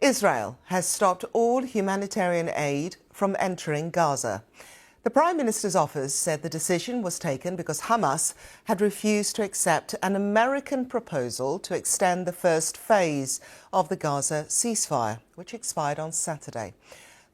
Israel has stopped all humanitarian aid from entering Gaza. The Prime Minister's office said the decision was taken because Hamas had refused to accept an American proposal to extend the first phase of the Gaza ceasefire, which expired on Saturday.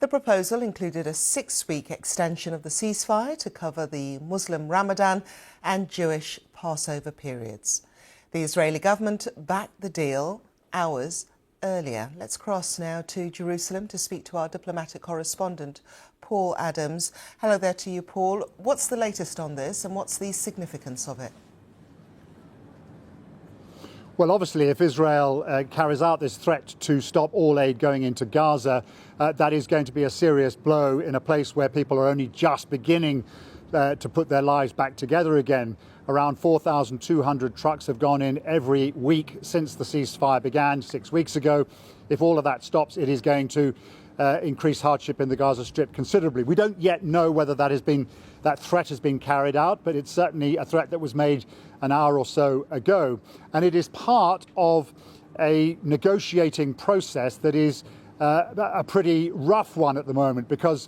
The proposal included a 6-week extension of the ceasefire to cover the Muslim Ramadan and Jewish Passover periods. The Israeli government backed the deal hours earlier. Let's cross now to Jerusalem to speak to our diplomatic correspondent, Paul Adams. Hello there to you, Paul. What's the latest on this and what's the significance of it? Well, obviously, if Israel carries out this threat to stop all aid going into Gaza, that is going to be a serious blow in a place where people are only just beginning to put their lives back together again. Around 4,200 trucks have gone in every week since the ceasefire began 6 weeks ago. If all of that stops, it is going to increase hardship in the Gaza Strip considerably. We don't yet know whether that threat has been carried out, but it's certainly a threat that was made an hour or so ago. And it is part of a negotiating process that is a pretty rough one at the moment, because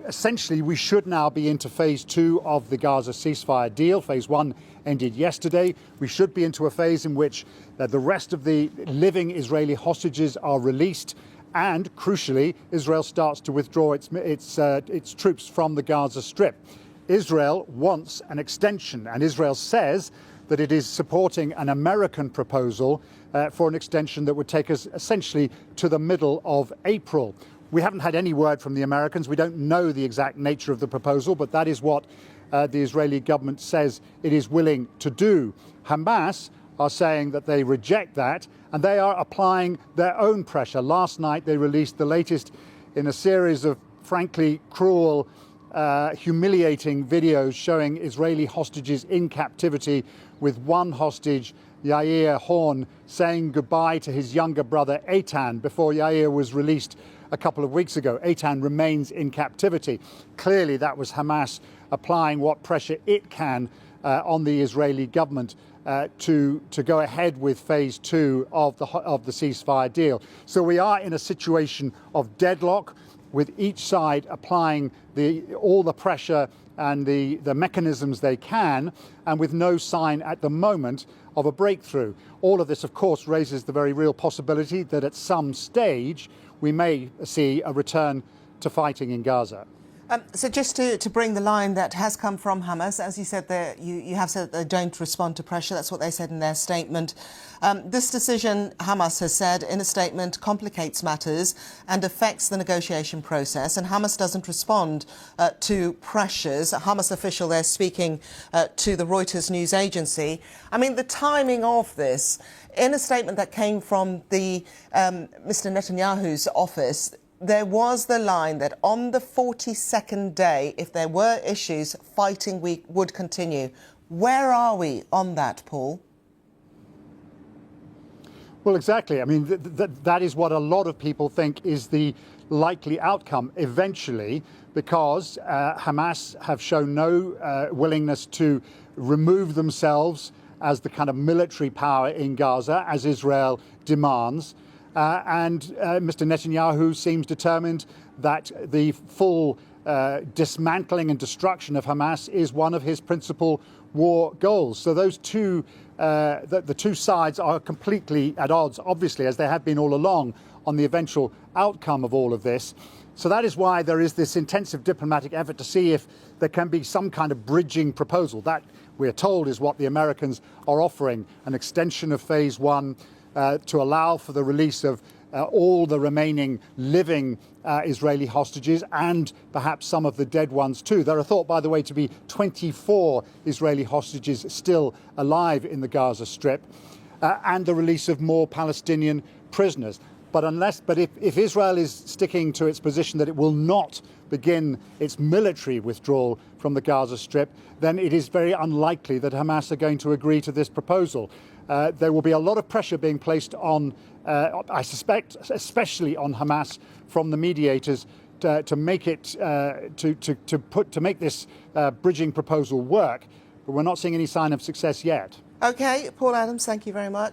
essentially we should now be into phase 2 of the Gaza ceasefire deal. Phase 1 ended yesterday. We should be into a phase in which the rest of the living Israeli hostages are released. And crucially, Israel starts to withdraw its troops from the Gaza Strip. Israel wants an extension, and Israel says that it is supporting an American proposal for an extension that would take us essentially to the middle of April. We haven't had any word from the Americans. We don't know the exact nature of the proposal, but that is what the Israeli government says it is willing to do. Hamas are saying that they reject that, and they are applying their own pressure. Last night, they released the latest in a series of frankly cruel, humiliating videos showing Israeli hostages in captivity, with one hostage, Yair Horn, saying goodbye to his younger brother Eitan before Yair was released a couple of weeks ago. Eitan remains in captivity. Clearly, that was Hamas applying what pressure it can on the Israeli government to go ahead with phase 2 of the ceasefire deal. So we are in a situation of deadlock, with each side applying all the pressure and the mechanisms they can, and with no sign at the moment of a breakthrough. All of this, of course, raises the very real possibility that at some stage we may see a return to fighting in Gaza. So just to bring the line that has come from Hamas, as you said, you have said they don't respond to pressure. That's what they said in their statement. This decision, Hamas has said in a statement, complicates matters and affects the negotiation process. And Hamas doesn't respond to pressures. A Hamas official there speaking to the Reuters news agency. I mean, the timing of this, in a statement that came from the Mr. Netanyahu's office, there was the line that on the 42nd day, if there were issues, fighting would continue. Where are we on that, Paul? Well, exactly. I mean, that is what a lot of people think is the likely outcome eventually, because Hamas have shown no willingness to remove themselves as the kind of military power in Gaza, as Israel demands. And Mr. Netanyahu seems determined that the full dismantling and destruction of Hamas is one of his principal war goals. So those the two sides are completely at odds, obviously, as they have been all along, on the eventual outcome of all of this. So that is why there is this intensive diplomatic effort to see if there can be some kind of bridging proposal. That, we're told, is what the Americans are offering, an extension of phase 1 to allow for the release of all the remaining living Israeli hostages, and perhaps some of the dead ones too. There are thought, by the way, to be 24 Israeli hostages still alive in the Gaza Strip, and the release of more Palestinian prisoners. But if Israel is sticking to its position that it will not begin its military withdrawal from the Gaza Strip, then it is very unlikely that Hamas are going to agree to this proposal. There will be a lot of pressure being placed on, I suspect, especially on Hamas from the mediators to make it to make this bridging proposal work. But we're not seeing any sign of success yet. OK, Paul Adams, thank you very much.